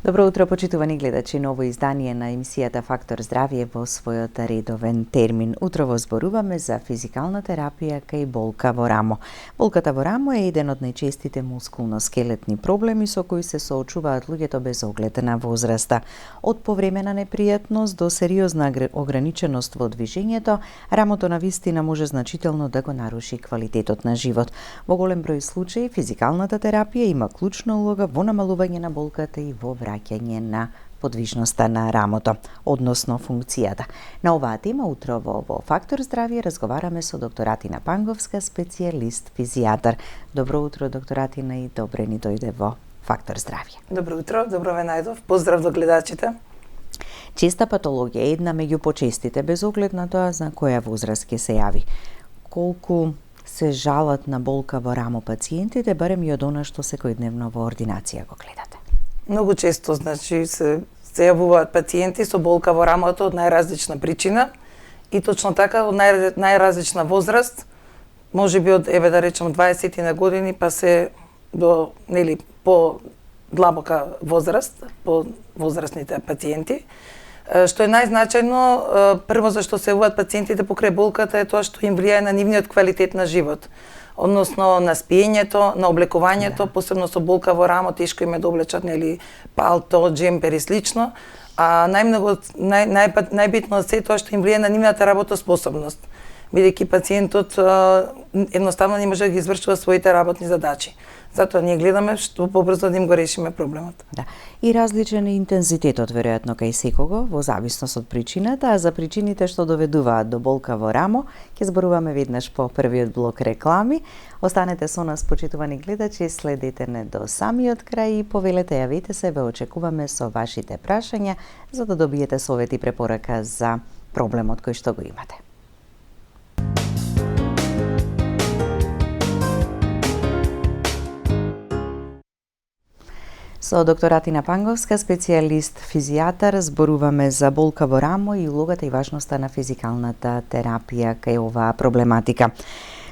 Добро утро, почитувани гледачи, ново издание на емисијата Фактор здравје во својот редовен термин. Утрово зборуваме за физикална терапија кај болка во рамо. Болката во рамо е еден од најчестите мускулно-скелетни проблеми со кои се соочуваат луѓето без оглед на возраста. Од повремена непријатност до сериозна ограниченост во движењето, рамото на вистина може значително да го наруши квалитетот на живот. Во голем број случаи, физикалната терапија има клучна улога во намалување на болката и во враќање на подвижноста на рамото, односно функцијата. На оваа тема утрово во Фактор здравје разговараме со доктор Атина Панговска, специјалист физијатар. Добро утро, доктор Атина, и добре ни дојде во Фактор здравје. Добро утро, добро ве најдов. Поздрав до гледачите. Честа патологија е една меѓу почестите, без оглед на тоа за која возраст ќе се јави. Колку се жалат на болка во рамо пациентите, барем и од она што секојдневно во ординација го гледате? Многу често, се јавуваат пациенти со болка во рамото од најразлична причина и точно така од најразлична возраст, можеби од, да речем, 20 на години па се до, по длабока возраст, по возрастните пациенти. Што е најзначајно, прво зашто се јавуваат пациентите покрај болката е тоа што им влијае на нивниот квалитет на живот, односно на спиењето, на облекувањето, посебно со болка во рамо, тешко им е да облечат палто, джемпер и слично, а најбитно од се тоа што им влијае на нивната работоспособност, бидејќи пациентот едноставно не може да ги извршува своите работни задачи. Затоа ние гледаме што побрзо да им го решиме проблемот. Да. И различен е интензитетот веројатно кај секого во зависност од причината, а за причините што доведуваат до болка во рамо ќе зборуваме веднаш по првиот блок реклами. Останете со нас, почитувани гледачи, следете не до самиот крај и повелете, јавете се, ве очекуваме со вашите прашања за да добиете совет и препорака за проблемот кој што го имате. Со доктор Атина Панговска, специјалист физијатар, зборуваме за болка во рамо и улогата и важноста на физикалната терапија кај оваа проблематика.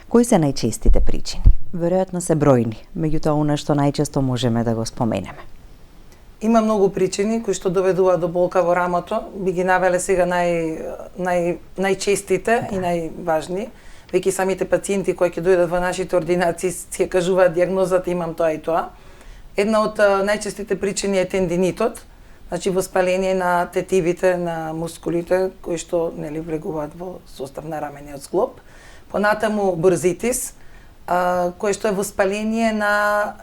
Кои се најчестите причини? Веројатно се бројни, меѓутоа она што најчесто можеме да го споменеме. Има многу причини кои што доведуваат до болка во рамото. Би ги навеле сега најчестите и најважни. Веќе самите пациенти кои ќе дојдат во нашите ординации ќе кажуваат дијагнозата имам тоа и тоа. Една од најчестите причини е тендинитот, значи воспаление на тетивите на мускулите кои што влегуваат во состав на рамениот зглоб. Понатаму бурзитис, кој што е воспаление на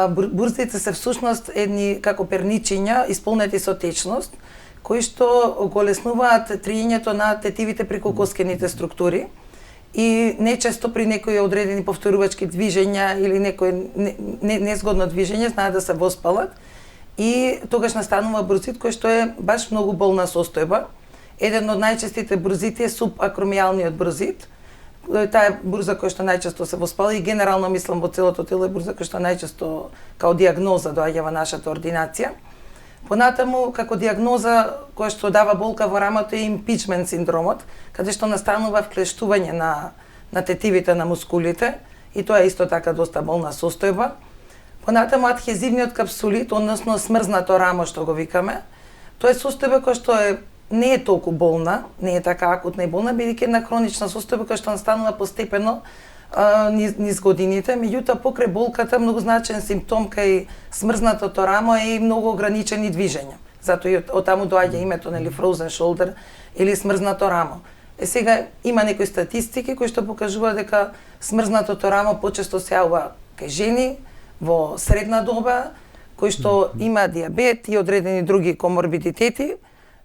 бурзите се всушност едни како перничиња исполнети со течност, кои што го леснуваат триењето на тетивите преку коскените структури. И нечесто при некои одредени повторувачки движења или некој незгодно движење знаат да се воспалат и тогаш настанува бурзит кој што е баш многу болна состојба. Еден од најчестите бурзити е субакромијалниот бурзит. Таа е бурза која што најчесто се воспала и генерално мислам во целото тело е бурза која што најчесто као дијагноза доаѓа во нашата ординација. Понатаму, како дијагноза која што дава болка во рамото е импичмент синдромот, каде што настанува вклештување на тетивите на мускулите и тоа е исто така доста болна состојба. Понатаму адхезивниот капсулит, односно смрзнато рамо што го викаме, тоа е состојба која што не е толку болна, не е така акутна и болна, бидејќи една хронична состојба која што настанува постепено низ годините, меѓутоа покрај болката многу значен симптом кај смрзнатото рамо е и многу ограничени движења. Затоа и од таму доаѓа името frozen shoulder или смрзнато рамо. Сега има некои статистики кои што покажуваат дека смрзнатото рамо почесто се јавува кај жени во средна доба, кои што има дијабет и одредени други коморбидитети.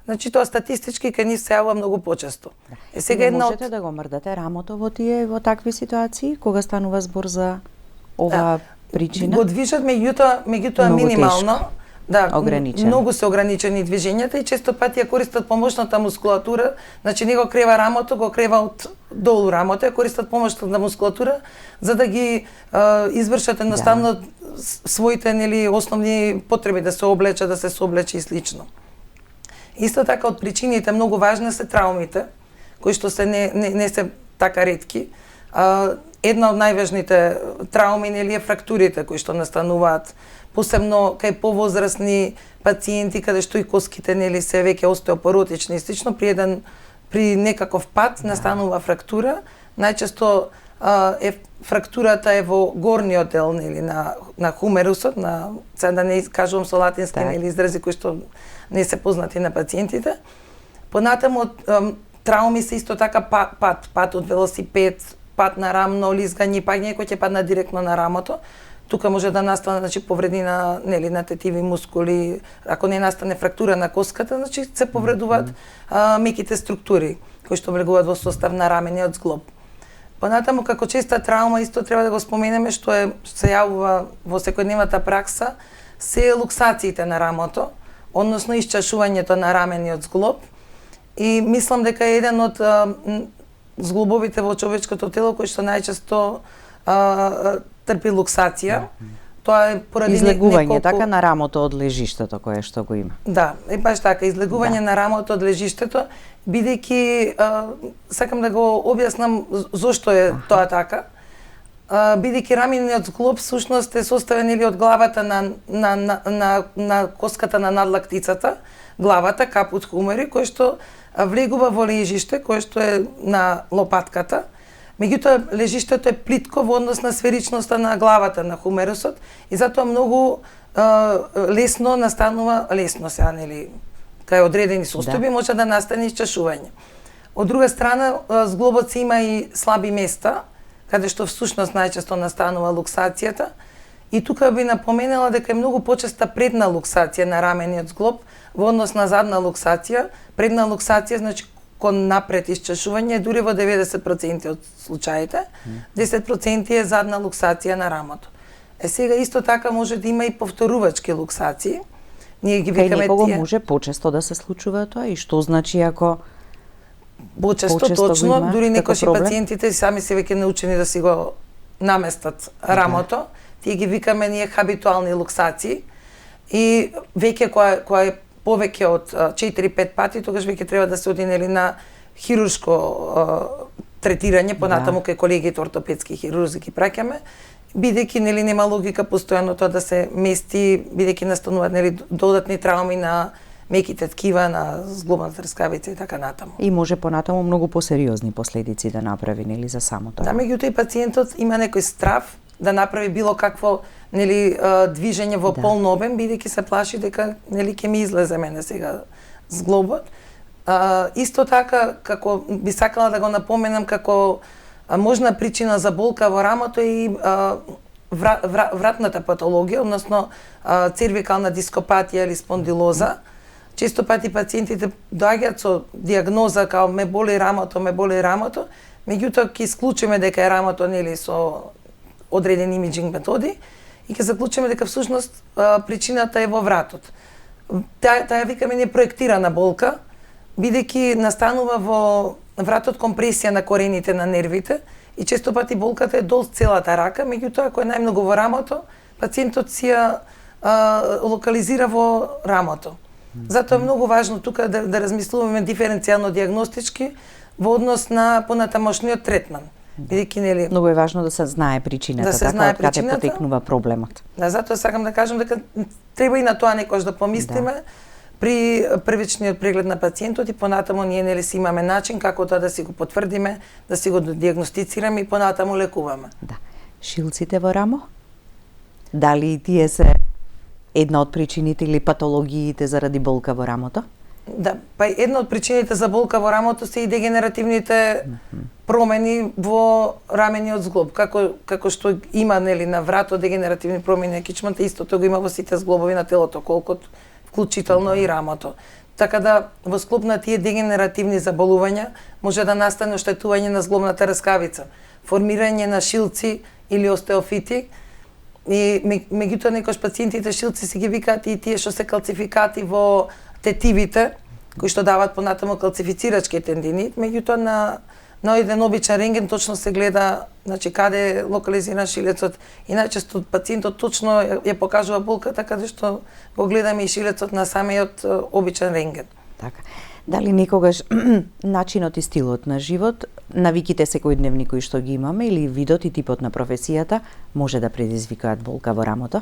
Значи тоа статистички кај нив се јавува многу почесто. Сега можете да го мрдате рамото во такви ситуации кога станува збор за оваа причина? Го движат меѓутоа минимално. Да, многу се ограничени движењата и често пати ја користат помошната мускулатура, значи не го крева рамото, го крева од долу рамото, ја користат помошната мускулатура за да ги извршат едноставно своите основни потреби, да се облечат, да се соблече и слично. Исто така од причините многу важни се траумите, кои што се не се така ретки. Една од најважните трауми е фрактурите кои што настануваат посебно кај повозрасни пациенти каде што и коските нели се веќе остеопоротични и слично при некаков пат настанува фрактура. Најчесто фрактурата е во горниот дел нели на хумерусот, сега да не кажувам со латински нели изрази кои што не се познати на пациентите. Понатаму трауми се исто така пат од велосипед, пат на рамно лизгање, пак некој ќе падна директно на рамото. Тука може да настане повреди на тетиви мускули, ако не настане фрактура на коската, се повредуваат меките структури кои што влегуваат во состав на рамениот зглоб. Понатаму како честа траума исто треба да го споменеме што се јавува во секојдневната пракса се луксациите на рамото, односно исчашувањето на рамениот зглоб. И мислам дека е еден од зглобовите во човечкото тело кој што најчесто трпи луксација. Тоа е поради излегување така на рамото од лежиштето кое што го има. Да, е баш така, излегување на рамото од лежиштето, бидејќи сакам да го објаснам зошто е тоа така. Бидејќи рамениот зглоб всушност е составен или од главата на коската на надлактицата, главата капут хумери кој што влегува во лежиште кое што е на лопатката. Меѓутоа, лежиштето е плитко во однос на сферичноста на главата на хумерусот и затоа многу лесно настанува, лесно сега, нели, кај одредени состојби може да настане исчашување. Од друга страна, зглобот си има и слаби места, каде што всушност најчесто настанува луксацијата. И тука би напоменала дека е многу почеста предна луксација на рамениот зглоб во однос на задна луксација. Предна луксација значи кон напред исчашување дури во 90% од случаите, 10% е задна луксација на рамото. Сега исто така може да има и повторувачки луксации. Ние ги викаме тие. Кај некого може почесто да се случува тоа и што значи ако почесто точно, дури некои пациентите сами се веќе научени да си го наместат рамото. Тие ги викаме ние хабитуални луксации и веќе која е повеќе од 4-5 пати, тогаш веќе треба да се оди на хируршко третирање, понатаму кај колегите ортопедски хирурзи ги праќаме, бидејќи нема логика постојано тоа да се мести, бидејќи настануваат додатни трауми на меките ткива, на зглобната трскавица и така натаму. И може понатаму многу посериозни последици да направи за само тоа. Да, меѓутоа и пациентот има некој страв да направи било какво движење во полн обем, бидејќи се плаши дека ќе ми излезе мене сега зглобот. Исто така, како би сакала да го напоменам како можна причина за болка во рамото е и вратната патологија, односно цервикална дископатија или спондилоза. Често пати пациентите доаѓаат со диагноза као ме боли рамото, меѓутоа ќе исклучиме дека е рамото со одредени имиджинг методи и ќе заклучиме дека всушност причината е во вратот. Таа викаме непроектирана болка, бидејќи настанува во вратот компресија на корените на нервите и често пати болката е долж целата рака, меѓутоа ако е најмногу во рамото, пациентот си ја локализира во рамото. Затоа е многу важно тука да размислуваме диференцијално диагностички во однос на понатамошниот третман. Бидејќи многу е важно да се знае причината, така од каде потекнува проблемот. Да, затоа сакам да кажам дека треба и на тоа некош да помислиме при првичниот преглед на пациентот и понатаму ние си имаме начин како тоа да си го потврдиме, да си го диагностицираме и понатаму лекуваме. Да. Шилците во рамо? Дали и тие се една од причините или патологиите заради болка во рамото? Да, па една од причините за болка во рамото се и дегенеративните промени во рамениот зглоб, како што има на врато дегенеративни промени на кичмата, истото го има во сите зглобови на телото, колкото вклучително и рамото. Така да во склоп на тие дегенеративни заболувања може да настане оштетување на зглобната раскавица, формирање на шилци или остеофити. И меѓутоа некош пациентите шилци си ги викаат и тие што се калцификати во тетивите, кои што дават понатаму калцифицирачки тендинит, меѓутоа на еден обичен рентген точно се гледа каде е локализиран шилецот и најчесто пациентот точно ја покажува болката каде што го гледаме и шилецот на самиот обичен рентген. Така. Дали некогаш начинот и стилот на живот, навиките секојдневни кои што ги имаме или видот и типот на професијата може да предизвикаат болка во рамото?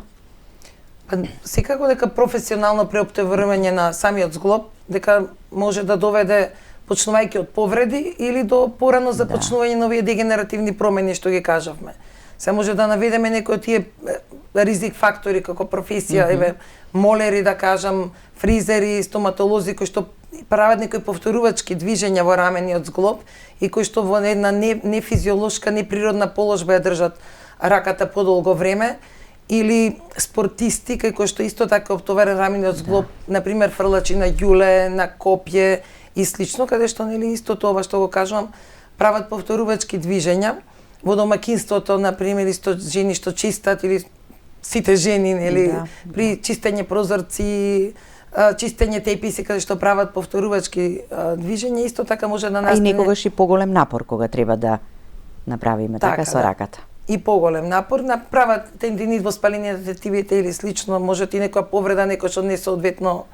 Секако дека професионално преоптеварување на самиот зглоб, дека може да доведе почнувајќи од повреди или до порано започнување на овие дегенеративни промени што ги кажавме. Се може да наведеме некои од тие ризик фактори како професија, еве молери да кажам, фризери, стоматолози кои што прават некои повторувачки движења во рамениот зглоб и кои што во една нефизиолошка, неприродна положба ја држат раката подолго време, или спортисти кои што исто така оптоварен рамениот зглоб, например фрлачи на ѓуле, на копје и слично, каде што нели исто тоа што го кажувам, прават повторувачки движења во домаќинството, например, исто жени што чистат или сите жени, нели, при чистење прозорци, чистење теписи каде што прават повторувачки движења, исто така може да настане. А и некогаш и поголем напор кога треба да направиме така со раката. И поголем напор, направат тендинит, воспаление на тетивите или слично, може и некоја повреда, некој што не соодветно,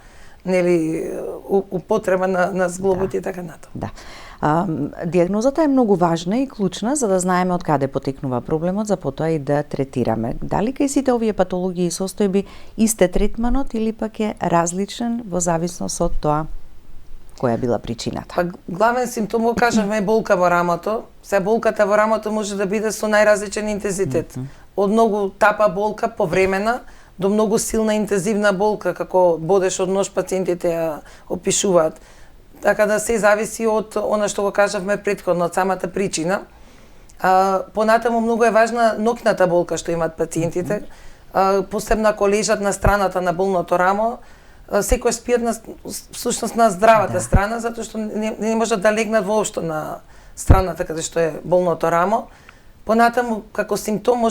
нели, употреба на зглобот и така натаму. Да. Диагнозата е многу важна и клучна за да знаеме од каде потекнува проблемот, за потоа и да третираме. Дали кај сите овие патологии и состојби исте третманот или пак е различен во зависност од тоа која била причината? Па главен симптом го кажавме е болка во рамото. Се болката во рамото може да биде со најразличен интензитет. Од многу тапа болка повремена до многу силна интензивна болка, како бодеш од нож, пациентите ја опишуваат. Така да се зависи од она што го кажавме претходно, од самата причина. Понатаму многу е важна ноќната болка што имаат пациентите, посебно ако лежат на страната на болното рамо, секој спиат на всушност на здравата страна, затоа што не можат да легнат воопшто на страната каде што е болното рамо. Понатаму како симптом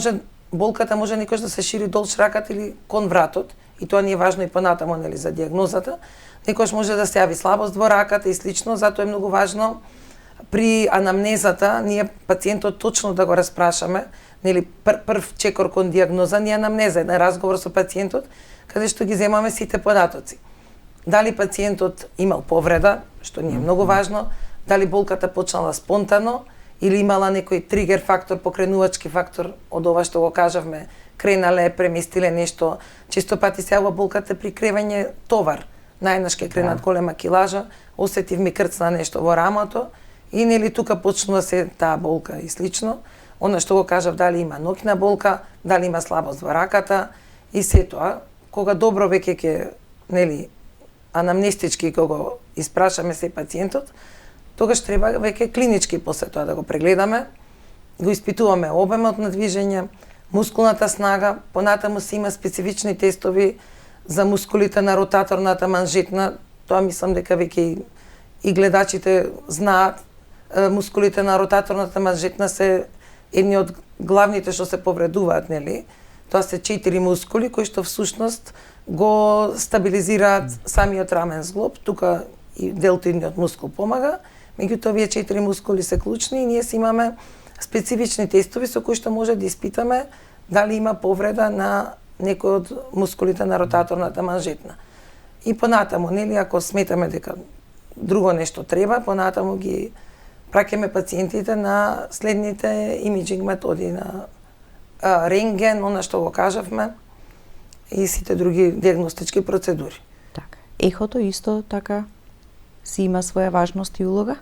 болката може некојаш да се шири долж раката или кон вратот, и тоа не е важно и понатаму, нели, за диагнозата. Некојаш може да се јави слабост во раката и слично, затоа е многу важно при анамнезата ние пациентот точно да го распрашаме, нели, прв чекор кон диагноза не е анамнеза, на разговор со пациентот, каде што ги земаме сите податоци. Дали пациентот имал повреда, што не е многу важно, дали болката почнала спонтано или имала некој тригер фактор, покренувачки фактор од ова што го кажавме, кренале, преместиле нешто, често пати се јавува болката при кревање товар. Најнаш ке кренат голема килажа, осетив ми крцна нешто во рамото и нели тука почнува се таа болка и слично. Она што го кажав, дали има ноќна болка, дали има слабост во раката и се тоа, кога добро веќе ќе, нели, анамнестички кога го испрашаме се пациентот, тогаш треба веќе клинички после тоа да го прегледаме, го испитуваме обемот на движење, мускулната снага, понатаму се има специфични тестови за мускулите на ротаторната манжетна, тоа мислам дека веќе и гледачите знаат. Мускулите на ротаторната манжетна се едни од главните што се повредуваат, нели? Тоа се 4 мускули кои што всушност го стабилизираат самиот рамен зглоб, тука и делтоидниот мускул помага, меѓутоа овие 4 мускули се клучни и ние си имаме специфични тестови со кои што може да испитаме дали има повреда на некој од мускулите на ротаторната манжетна. И понатаму, нели, ако сметаме дека друго нешто треба, понатаму ги праќаме пациентите на следните имиджинг методи, на рентген, она што го кажавме, и сите други диагностички процедури. Така. Ехото исто така си има своја важност и улога?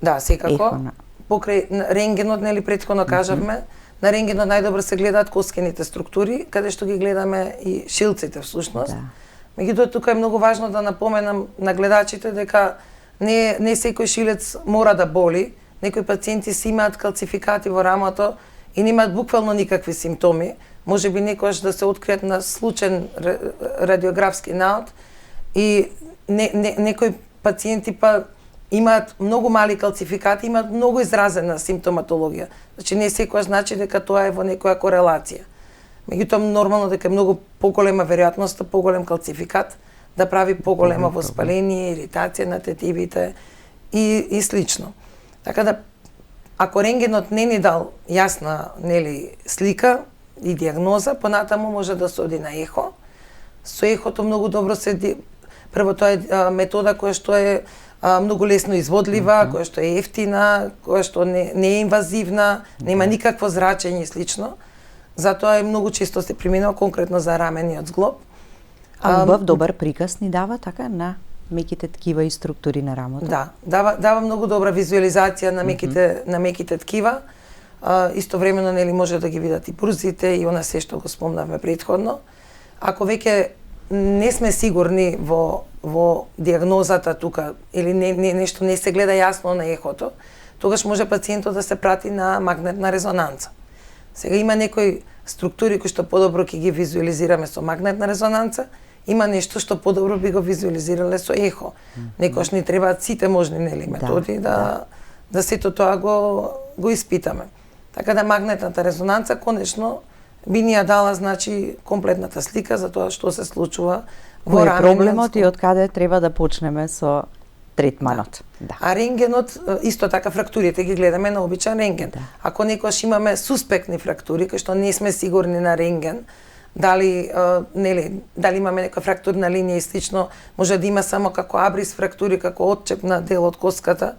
Да, секако. Покрај рентгенот, нели, претходно кажавме, на рентгенот најдобро се гледаат коскените структури, каде што ги гледаме и шилците всушност. Меѓутоа тука е многу важно да напоменам на гледачите дека не секој шилец мора да боли. Некои пациенти си имаат калцификати во рамото и немаат буквално никакви симптоми. Може би некојаш да се откријат на случаен радиографски наод и некои пациенти па имаат многу мали калцификати, имаат многу изразена симптоматологија. Значи не секојаш значи дека тоа е во некоја корелација. Меѓутоа нормално дека е многу поголема веројатноста, поголем калцификат да прави поголемо воспаление, иритација на тетивите и слично. Така да ако рентгенот не ни дал јасна, нели, слика и диагноза, понатаму може да се оди на ехо. Со ехото многу добро се прво тоа е метода која што е многу лесно изводлива, која што е ефтина, која што не е инвазивна, нема никакво зрачење и слично. Затоа е многу често се применува конкретно за рамениот зглоб. Убав добар приказ ни дава така на меките ткива и структури на рамото. Да, дава многу добра визуализација на меките ткива. Истовремено нели може да ги видат и прузите и она се што го спомнавме претходно. Ако веќе не сме сигурни во диагнозата тука или нешто не се гледа јасно на ехото, тогаш може пациентот да се прати на магнетна резонанца. Сега има некои структури кои што подобро ќе ги визуализираме со магнетна резонанца, има нешто што подобро би го визуализирале со ехо. Некош ни требаат сите можни нели методи да сето тоа го испитаме. Така да магнетната резонанца конечно би ни ја дала значи комплетната слика за тоа што се случува во раменот. Кој е проблемот и од каде треба да почнеме со третманот. Да. А рентгенот исто така фрактурите ги гледаме на обичен рентген. Да. Ако некош имаме суспектни фрактури кои што не сме сигурни на рентген, дали имаме нека фрактурна линија и слично, може да има само како абрис фрактури, како отчеп на дел од коската,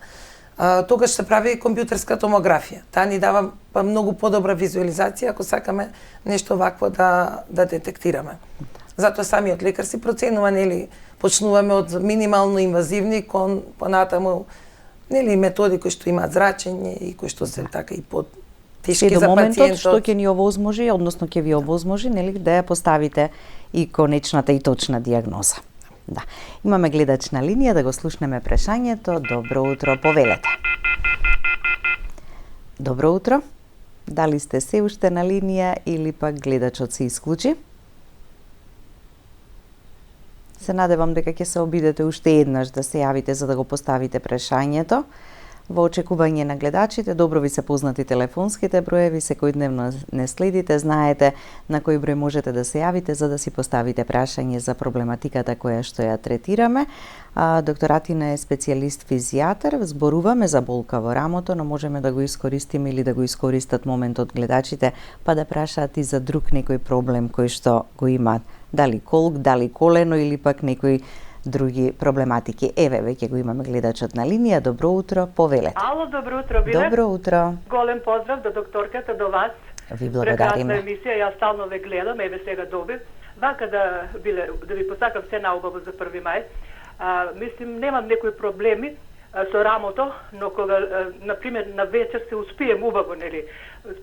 тогаш се прави компјутерска томографија. Таа ни дава многу подобра визуализација ако сакаме нешто вакво да детектираме. Затоа самиот лекар си проценува, нели, почнуваме од минимално инвазивни кон понатаму, нели, методи кои што имаат зрачење и кои што се така и под тешки за пациентот. До моментот што ќе ни овозможи, односно ќе ви овозможи, нели, да ја поставите и конечната и точна диагноза. Да. Имаме гледач на линија, да го слушнеме прашањето. Добро утро, повелете. Добро утро. Дали сте се уште на линија или пак гледачот се исклучи? Се надевам дека ќе се обидете уште еднаш да се јавите за да го поставите прашањето. Во очекување на гледачите, добро ви се познати телефонските броеви, секојдневно не следите, знаете на кој број можете да се јавите за да си поставите прашање за проблематиката која што ја третираме. Доктор Атина е специјалист физијатар, зборуваме за болка во рамото, но можеме да го искористиме или да го искористат моментот гледачите, па да прашаат и за друг некој проблем кој што го имаат, дали колк, дали колено или пак некој други проблематики. Еве, веќе го имаме гледачот на линија. Добро утро, повелете. Ало, добро утро, Биле. Добро утро. Голем поздрав до докторката, до вас. Ви благодариме. Прекрасна емисија, јас стално ве гледам, еве сега добив. Вака да ви посакам се наубаво за 1 мај. Мислим, немам некои проблеми со рамото, но кога, например, на вечер се успием убаво, нели,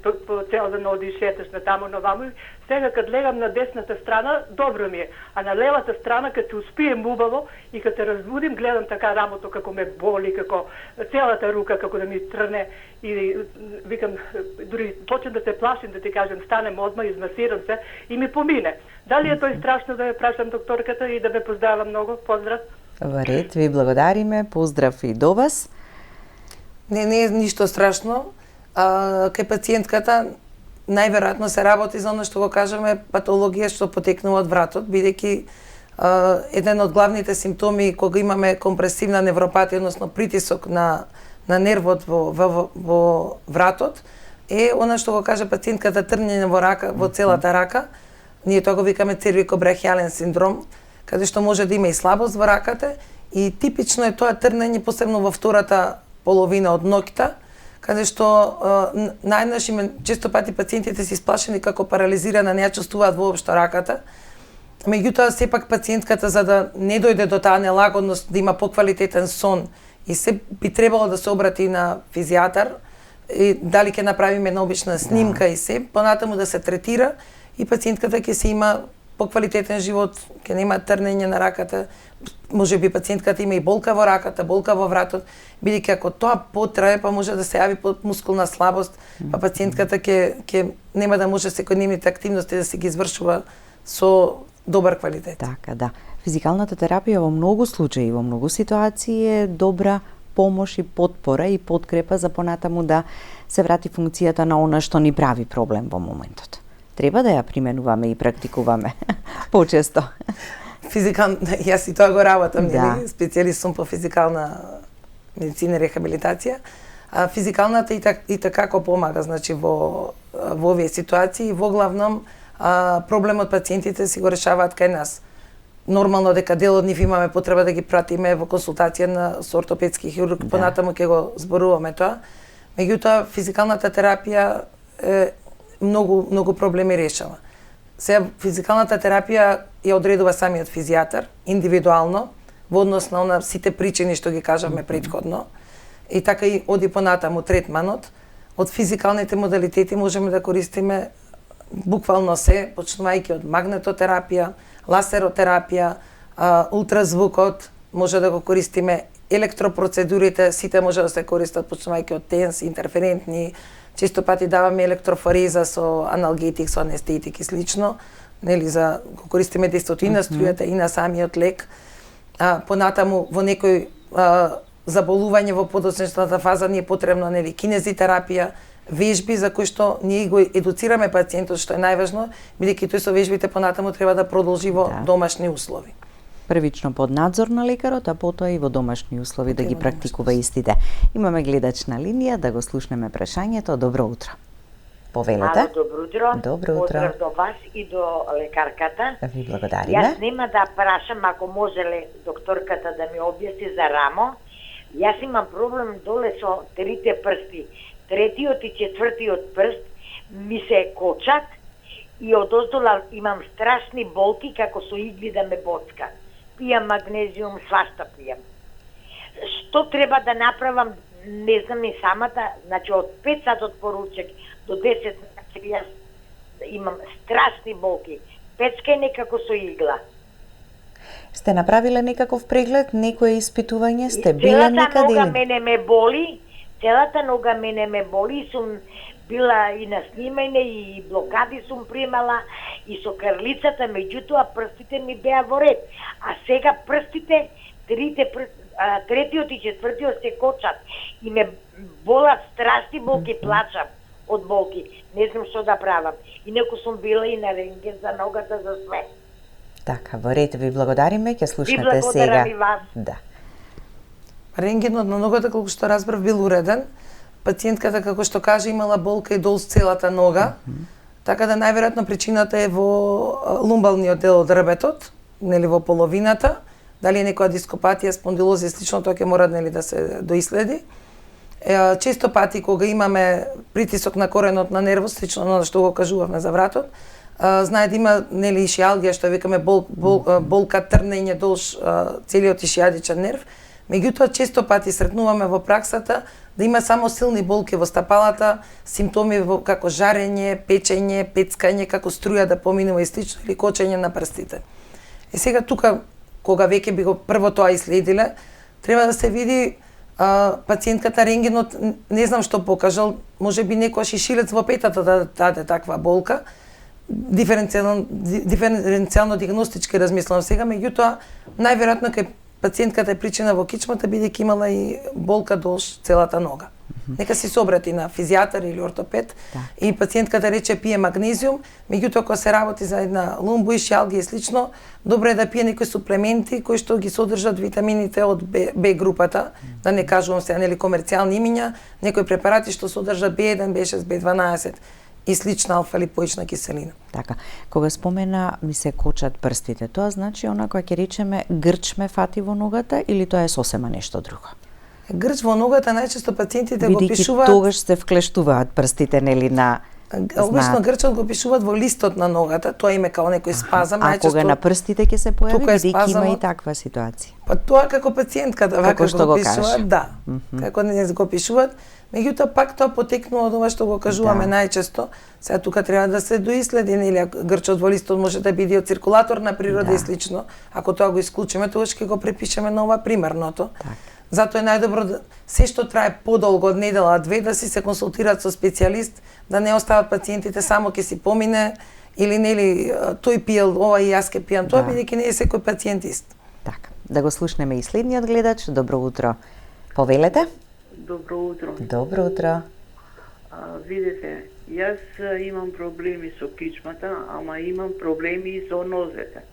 по цел ден оди шеташ на таму, на ваму, сега кад легам на десната страна, добро ми е, а на левата страна, кад се успием убаво и кад се разбудим, гледам така рамото како ме боли, како целата рука како да ми трне и викам, дури почнем да се плашим, да ти кажем, станем одма, измасирам се и ми помине. Дали е тој страшно да ја прашам докторката и да ве поздравам многу? Поздрав! Во ред, ви благодариме, поздрав и до вас. Не е ништо страшно. Кај пациентката најверојатно се работи за оно што го кажеме патологија што потекнува од вратот, бидејќи еден од главните симптоми кога имаме компресивна невропатија, односно притисок на нервот во вратот, е она што го каже пациентката трнење во рака, во целата рака. Ние тоа го викаме цервикобрахијален синдром, каде што може да има и слабост во раката и типично е тоа трнење посебно во втората половина од ноќта, каде што најнаш често пати пациентите се исплашени како парализирана, не ја чувствуваат воопшто раката. Меѓутоа сепак пациентката за да не дојде до таа нелагодност, да има поквалитетен сон и се би требало да се обрати на физијатар и дали ќе направиме една обична снимка и се, понатаму да се третира и пациентката ќе се има поквалитетен живот, ќе нема трнење на раката, може би пациентката има и болка во раката, болка во вратот, бидејќи ако тоа потрае, па може да се јави мускулна слабост, па пациентката ќе нема да може секојдневните активности да се ги извршува со добар квалитет. Така, да. Физикалната терапија во многу случаи, во многу ситуации е добра помош и потпора и подкрепа за понатаму да се врати функцијата на она што ни прави проблем во моментот. Треба да ја применуваме и практикуваме почесто. Јас и тоа го работам, нели? Специјалист сум по физикална медицина и рехабилитација. Физикалната и така помага, значи во овие ситуации, во главном проблемот пациентите си го решаваат кај нас. Нормално дека дел од нив имаме потреба да ги пратиме во консултација со ортопедски хирург, понатаму ќе го зборуваме тоа. Меѓутоа физикалната терапија многу проблеми решава. Сега физикалната терапија ја одредува самиот физијатар, индивидуално, во однос на сите причини што ги кажавме претходно. И така и оди понатаму третманот. Од физикалните модалитети можеме да користиме буквално се, почнувајќи од магнетотерапија, ласеротерапија, ултразвукот, може да го користиме, електропроцедурите, сите може да се користат, почнувајќи од тенс, интерферентни, често пати даваме електрофореза со аналгетик, со анестетик и слично, нели, за го користиме действото и на струјата и на самиот лек. Понатаму во некој заболување во подоцничната фаза ни е потребно, нели, кинезитерапија, вежби за кои што ние го едуцираме пациентот, што е најважно, бидејќи тој со вежбите понатаму треба да продолжи во домашни услови. Првично под надзор на лекарот, а потоа и во домашни услови да ги практикува истите. Имаме гледач на линија, да го слушнеме прашањето. Добро утро. Повелете. Ало, добро утро. Добро утро. Поздрав до вас и до лекарката. Ви благодариме. Јас нема да прашам, ако може докторката да ми објасни за рамо. Јас имам проблем доле со трите прсти. Третиот и четвртиот прст ми се кочат и одоздола имам страшни болки како со игли да ме боцка. Пијам магнезиум, свашта пијам. Што треба да направам, не знам и самата, значи од 5 сатот поручек до 10 јас имам страшни болки. Печка е некако со игла. Сте направиле некаков преглед, некое испитување, сте биле некаде? Целата нога мене ме боли, целата нога мене ме боли, сум била и на снимање и блокади сум примала и со крлицата, меѓутоа прстите ми беа во ред. А сега прстите, третиот и четвртиот се кочат и ме болат страшни болки, плачам од болки. Не знам што да правам. Инаку сум била и на рентген за ногата, за све. Така, во ред, ви благодариме, ќе слушнете сега. Ви благодарам и вас. Да. Рентгенот на ногата, колку што разбрав, бил уреден. Пациентката, како што каже, имала болка и долж целата нога. Така да најверојатно причината е во лумбалниот дел од ребетот, нели во половината. Дали е некоја дископатија, спондилоза и слично, тоа ќе мора, нели, да се доиследи. Често пати кога имаме притисок на коренот на нервот, слично на што го кажувавме за вратот, знае да има, нели, ишиалгија, што викаме болка, трнење долж целиот ишијадичен нерв. Меѓутоа, често пати сретнуваме во праксата да има само силни болки во стапалата, симптоми како жарење, печење, пецкање, како струја да поминува и слично, или кочење на прстите. И сега тука, кога веќе би го прво тоа иследиле, треба да се види пациентката рентгенот, не знам што покажал, може би некојаш и шилец во петата да даде таква болка, диференцијално диагностички размислам сега, меѓутоа, најверојатно кај пациентката е причина во кичмата, бидејќи имала и болка долж целата нога. Нека си се обрати на физијатар или ортопед, и пациентката рече пие магнезиум, меѓутоа кога се работи за една лумбоишијалгија и слично, добро е да пие некои суплементи кои што ги содржат витамините од Б групата, да не кажувам сега, нели, комерцијални имиња, некои препарати што содржат B1, B6, B12 и слична алфа-липоична киселина. Така, кога спомена ми се кочат прстите, тоа значи она која ќе речеме грч ме фати во ногата или тоа е сосема нешто друго? Грч во ногата најчесто пациентите го пишуваат. Бидејќи тогаш се вклештуваат прстите, нели, на обично грчот го пишуваат во листот на ногата, тоа име као некој спазам, најчесто. А кога на прстите ќе се појави, бидејќи има и таква ситуација. Па тоа како пациентката вака го пишуваат, да. Како не го пишуваат, меѓутоа пак тоа потекнува од ова што го кажуваме најчесто. Сега тука треба да се доиследи, нели, грчот во листот може да биде од циркулаторна природа и слично. Ако тоа го исклучиме, тогаш ќе го препишеме на ова примерното. Затоа е најдобро да се што трае подолго од недела, две, да си се консултираат со специјалист, да не остават пациентите само ќе си помине или, нели, тој пиел ова и јас ќе пијам тоа, бидејќи не е секој пациент ист. Така, да го слушнеме и следниот гледач. Добро утро. Повелете. Добро утро. Добро утро. Видите, јас имам проблеми со кичмата, ама имам проблеми и со нозете.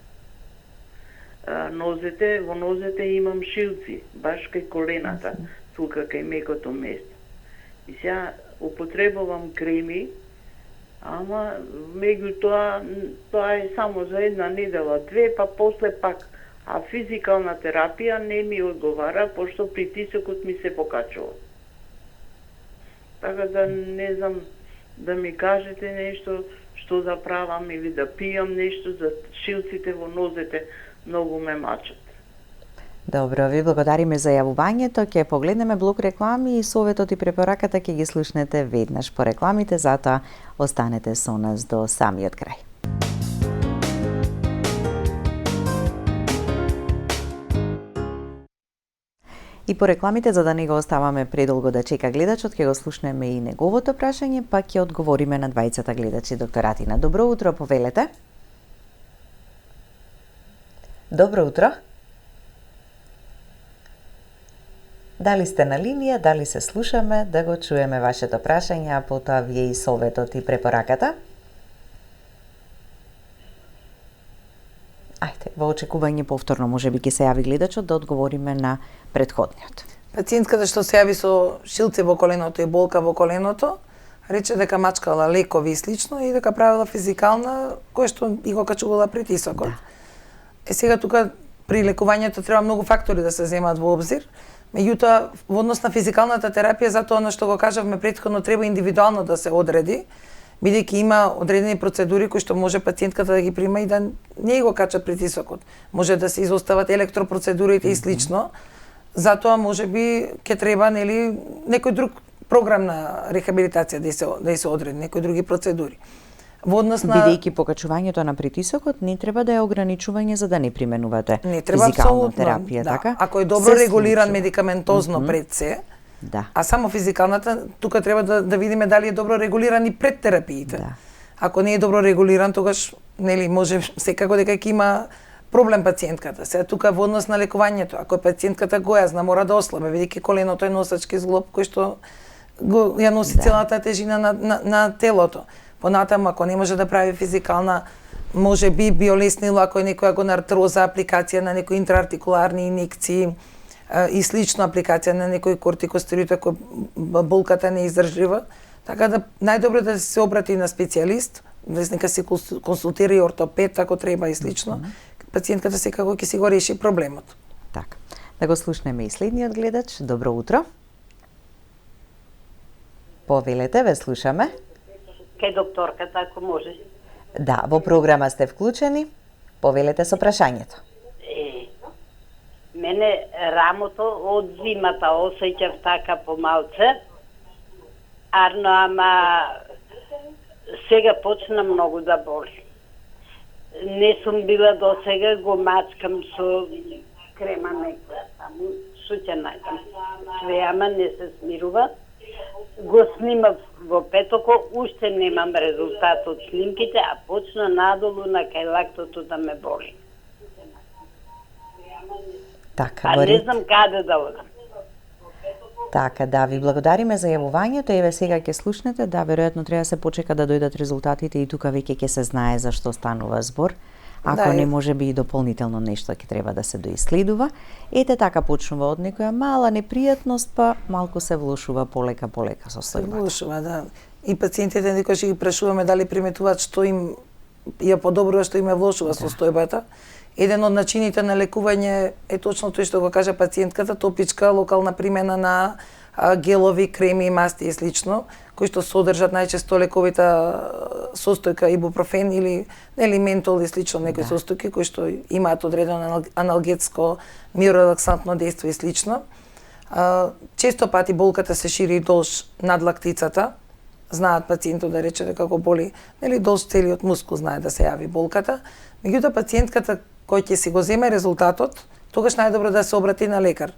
Во нозете имам шилци, баш кај колената, тука кај мекото место. И сега употребувам креми, ама меѓутоа тоа е само за една недела, две, па после пак. А физикална терапија не ми одговара, пошто притисокот ми се покачува. Така да не знам да ми кажете нешто што да правам или да пијам нешто, за шилците во нозете многу ме мачат. Добро, ви благодариме за јавувањето. Ќе погледнеме блок реклами и советот и препораката ќе ги слушнете веднаш по рекламите, затоа останете со нас до самиот крај. И по рекламите, за да не го оставаме предолго да чека гледачот, ќе го слушнеме и неговото прашање, па ќе одговориме на двајцата гледачи. Доктор Атина, добро утро, повелете. Добро утро. Дали сте на линија, дали се слушаме, да го чуеме вашето прашање, а потоа вие и советот и препораката. Ајде, во очекување повторно можеби ќе се јави гледачот да одговориме на претходниот. Пациентката што се јави со шилци во коленото и болка во коленото, рече дека мачкала лекови и слично и дека правила физикална, кој што и го качувала притисокот. Да. Сега тука при лекувањето треба многу фактори да се земаат во обзир. Меѓутоа, во однос на физикалната терапија, затоа она што го кажавме претходно, треба индивидуално да се одреди, бидејќи има одредени процедури кои што може пациентката да ги прима и да не го качат притисокот. Може да се изостават електропроцедурите и слично. Затоа можеби ќе треба некој друг програм на рехабилитација да се одреди, некои други процедури. Во однос на бидејќи покачувањето на притисокот не треба да е ограничување за да не применувате физикална терапија, да. така? Ако е добро регулиран медикаментозно пред се, да. А само физикалната, тука треба да видиме дали е добро регулиран и пред терапиите. Да. Ако не е добро регулиран, тогаш може секако дека ќе има проблем пациентката. Сега тука во однос на лекувањето, ако е пациентката гојазна, мора да ослабе, бидејќи коленото е носачки зглоб кој што ја носи целата тежина на телото. Понатаму, ако не може да прави физикална, може би биолеснило, ако е некоја гонартроза, апликација на некои интраартикуларни инекции и слично апликација на некој кортикостероид ако болката не издржлива. Така да најдобро да се обрати на специјалист, нека се консултира и ортопед ако треба и слично. Пациентката секако ќе си го реши проблемот. Така. Да го слушнеме и следниот гледач. Добро утро. Повелете, ве слушаме. Кај докторката, ако може. Да, во програма сте вклучени. Повелете со прашањето. Мене рамото од зимата осеќав така помалце, ама сега почна многу да боли. Не сум била до сега, го мачкам со крема некоја таму, шуќа најдам. Све, ама не се смирува. Го снимав во петоко, уште немам резултат од снимките, а почна надолу на кај лактото да ме боли. Така, а не знам каде да одам. Така, да, ви благодариме за јавувањето. Еве сега ќе слушнете, да, веројатно треба да се почека да дојдат резултатите и тука веќе ќе се знае за што станува збор. Ако не може би и дополнително нешто ќе треба да се доиследува. Ете така почнува од некоја мала непријатност, па малку се влошува полека состојбата. Се влошува, да. И пациентите некој ќе ги прашуваме дали приметуваат што им ја подобрува, што им е влошува состојбата. Еден од начините на лекување е точно тој што го кажа пациентката, топичка локална примена на гелови, креми, масти и слично, кои што содржат најчесто лековита состојка ибупрофен или ментол и слично некои состојки кои што имаат одредено аналгетско миорелаксантно дејство и слично. Често пати болката се шири долж надлактицата. Знаат пациентот да рече дека го боли, долж целиот мускул знае да се јави болката. Меѓутоа пациентката кој ќе си го земе резултатот, тогаш најдобро да се обрати на лекар.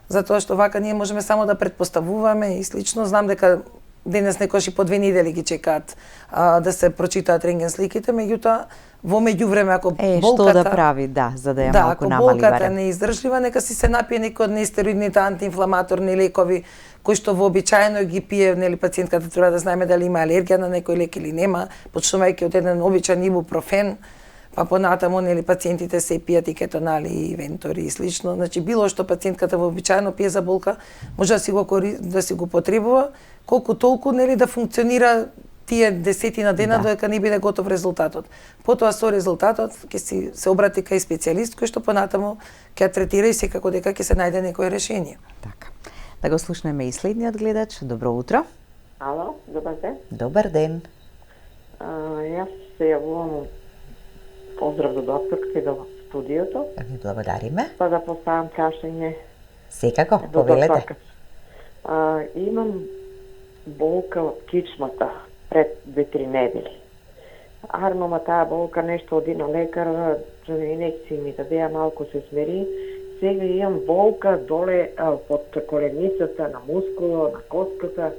Затоа што вака ние можеме само да предпоставуваме и слично. Знам дека денес некојаш и по 2 недели ги чекаат да се прочитаат рентген сликите, меѓутоа во меѓувреме ако болката што да прави, за да ја малку намали ако болката барем. не издржлива, нека си се напие некој од нестероидните антиинфламаторни лекови кои што вообичаено ги пие, пациентката треба да знаеме дали има алергија на некој лек или нема, почнувајќи од еден обичаен ибупрофен, па понатаму пациентите се пијат и кетонали и вентори и слично. Значи било што пациентката вообичаено пие за болка, може да си го потребува, колку толку да функционира тие десетина дена додека не биде готов резултатот. Потоа со резултатот ќе се обрати кај специјалист кој што понатаму ќе третира и секако дека ќе се најде некое решение. Така. Да го слушнеме и следниот гледач. Добро утро. Ало, добар ден. Добар ден. Јас се јавувам поздрав до докторката и до студиото. Ви благодариме. Па да поставам прашање Секако, до повелете. докторката. Имам болка од кичмата пред 2-3 недели. Арно таа болка нешто оди на лекар, инекции ми дадеа, малку се смери. Сега имам болка доле под коленицата, на мускуло, на коската,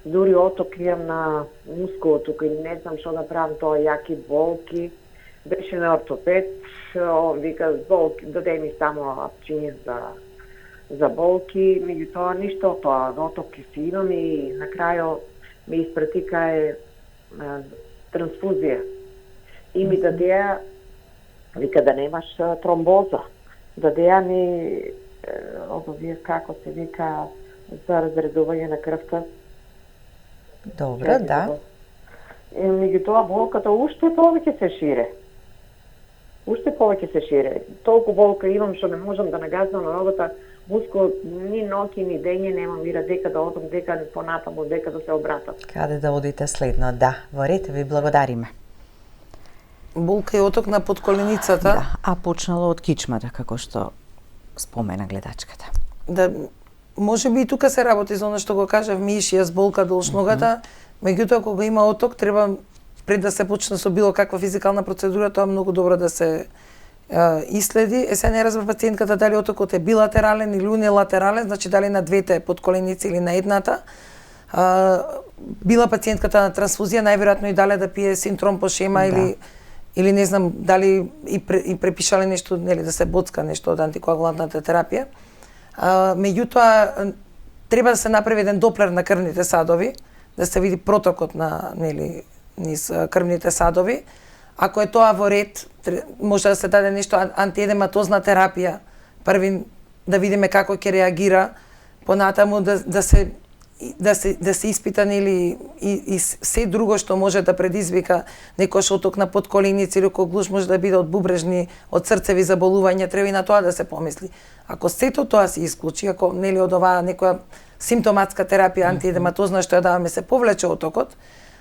дури оток имам на мускулото, и не знам што да правам, тоа јаки болки. Беше на ортопед, вика болки, даде ми само апчин за болки, меѓутоа ништо од тоа, оток си имам и на крајот ми испрати кај трансфузија. И ми дадеа, вика да немаш тромбоза. Дадеа ми, вие како се вика, за разредување на крвта. Добро, да. И меѓутоа болката уште повеќе се шире. Уште повеќе се шире. Толку болка имам што не можам да нагазнам на ногата, мускул, ни ноки, ни дење немам, мира дека да одам, дека понатаму, дека да се обратам. Каде да одите следно? Да, во ред, ви благодариме. Болка и оток на подколеницата. Да, а почнало од кичмата, како што спомена гледачката. Да, може би и тука се работи за оно што го кажав, мишија с болка долж ногата, меѓутоа кога има оток, треба пред да се почне со било каква физикална процедура, тоа многу добро да се иследи. Се не разбра пациентката дали отокот е билатерален или унилатерален, значи дали на двете подколеници или на едната. Била пациентката на трансфузија, најверојатно и дале да пие синтром по шема, да. или не знам дали и препишале нешто, нели да се боцка нешто од антикоагулантната терапија. Меѓутоа треба да се направи еден доплер на крвните садови, да се види протокот на нели низ крвните садови. Ако е тоа во ред, може да се даде нешто антиедематозна терапија, први да видиме како ќе реагира, понатаму да се испита нели и се друго што може да предизвика некој оток на подколеници или коглуш, може да биде од бубрежни, од срцеви заболувања, треба и на тоа да се помисли. Ако сето тоа се исклучи, ако нели од оваа некоја симптоматска терапија антиедематозна што ја даваме се повлече отокот,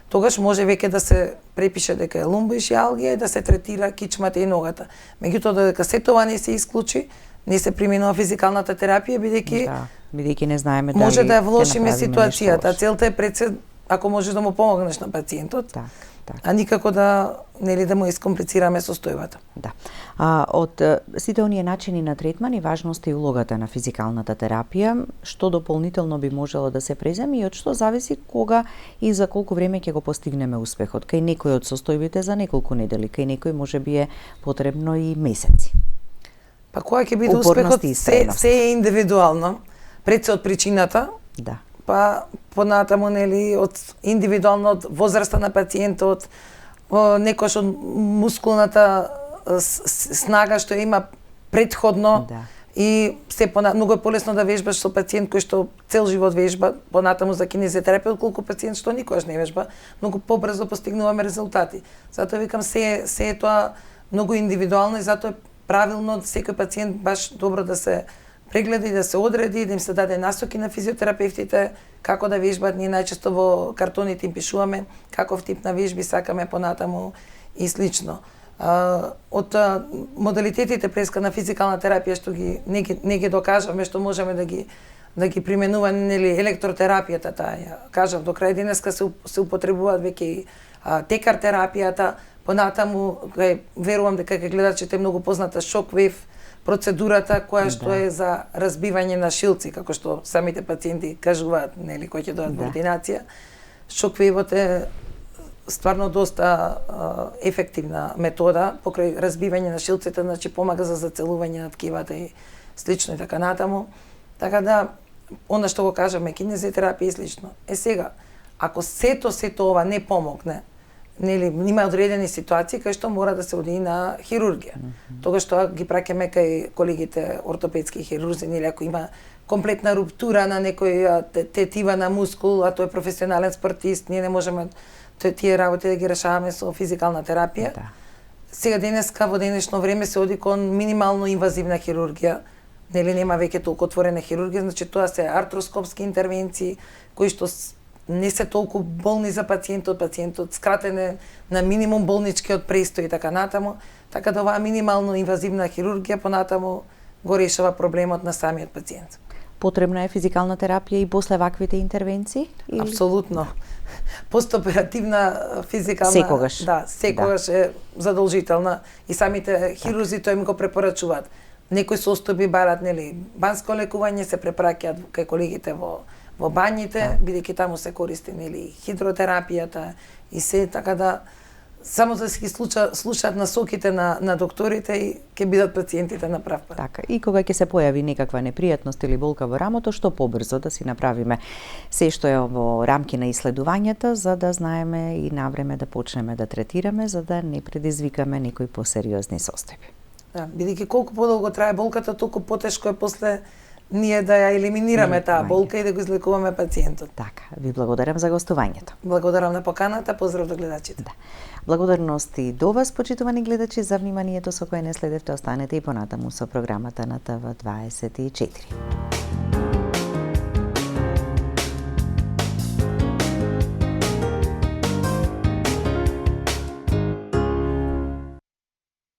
тогаш може веќе да се препише дека е лумбоишиалгија и да се третира кичмата и ногата. Меѓутоа додека се тоа не се исклучи, не се применува физикалната терапија, бидејќи не знаеме дали може да ја влошиме ситуацијата. Целта е пред се, ако можеш да му помогнеш на пациентот, а никако да нели да му искомплицираме состојбата. Да. Од сите оние начини на третман и важноста и улогата на физикалната терапија, што дополнително би можело да се преземе и од што зависи кога и за колку време ќе го постигнеме успехот? Кај некој од состојбите за неколку недели, кај некој може би е потребно и месеци. Па која ќе биде успехот, се е индивидуално. Пред се од причината, да. Па понатаму нели од индивидуално од возраста на пациентот, некојаш од мускулната снага што има претходно, да. И се многу е полесно да вежбаш со пациент кој што цел живот вежба, понатаму за кинезитерапија, отколку пациент што никогаш не вежба, многу побрзо постигнуваме резултати. Затоа викам се е тоа многу индивидуално и затоа е правилно секој пациент баш добро да се прегледа и да се одреди, да им се даде насоки на физиотерапевтите како да вежбат. Ние најчесто во картоните им пишуваме каков тип на вежби сакаме понатаму и слично. Од модалитетите преска на физикална терапија што не ги докажавме, што можеме да ги применуваме, нели електротерапијата, таа ја кажав до крај денеска се употребуваат веќе текар терапијата, понатаму верувам дека ќе гледачите многу позната шоквейв процедурата која што е за разбивање на шилци, како што самите пациенти кажуваат, нели, кои ќе дојдат во ординација. Шоквейвот е стварно доста ефективна метода покрај разбивање на шилците, значи помага за зацелување на ткивата и слично и така натаму. Така да, она што го кажаме, кинезитерапија и слично. Сега, ако сето ова не помогне, нели има одредени ситуации кај што мора да се оди на хирургија. Тогаш тоа ги праќаме кај колегите ортопедски хирурзи, нели ако има комплетна руптура на некој тетива на мускул, а тој е професионален спортист, ние не можеме тие работи да ги решаваме со физикална терапија. Да. Сега денеска во денешно време се оди кон минимално инвазивна хирургија. Нели нема веќе толку отворена хирургија, значи тоа се артроскопски интервенции кои што не се толку болни за пациентот скратен е на минимум болничкиот престој и така натаму, така да оваа минимално инвазивна хирургија понатаму го решава проблемот на самиот пациент. Потребна е физикална терапија и после ваквите интервенции? Или? Апсолутно. Постоперативна физикална... Секогаш. Да, секогаш е задолжителна и самите хирурзи тоа им го препорачуваат. Некои состојби барат, нели, банско лекување, се препраќаат кај колегите во бањите, бидејќи таму се користи, нели, хидротерапијата и се, така да само да се слушаат насоките на докторите и ќе бидат пациентите на прав пат. Така, и кога ќе се појави некаква непријатност или болка во рамото, што побрзо да си направиме се што е во рамки на исследувањата, за да знаеме и навреме да почнеме да третираме, за да не предизвикаме некои посериозни состојби. Да, бидејќи колку подолго трае болката, толку потешко е после ние да ја елиминираме таа болка и да го излекуваме пациентот. Така, ви благодарам за гостувањето. Благодарам на поканата, поздрав до гледачите. Да. Благодарности до вас, почитувани гледачи, за вниманието со кое не следевте. Останете и понатаму со програмата на ТВ24.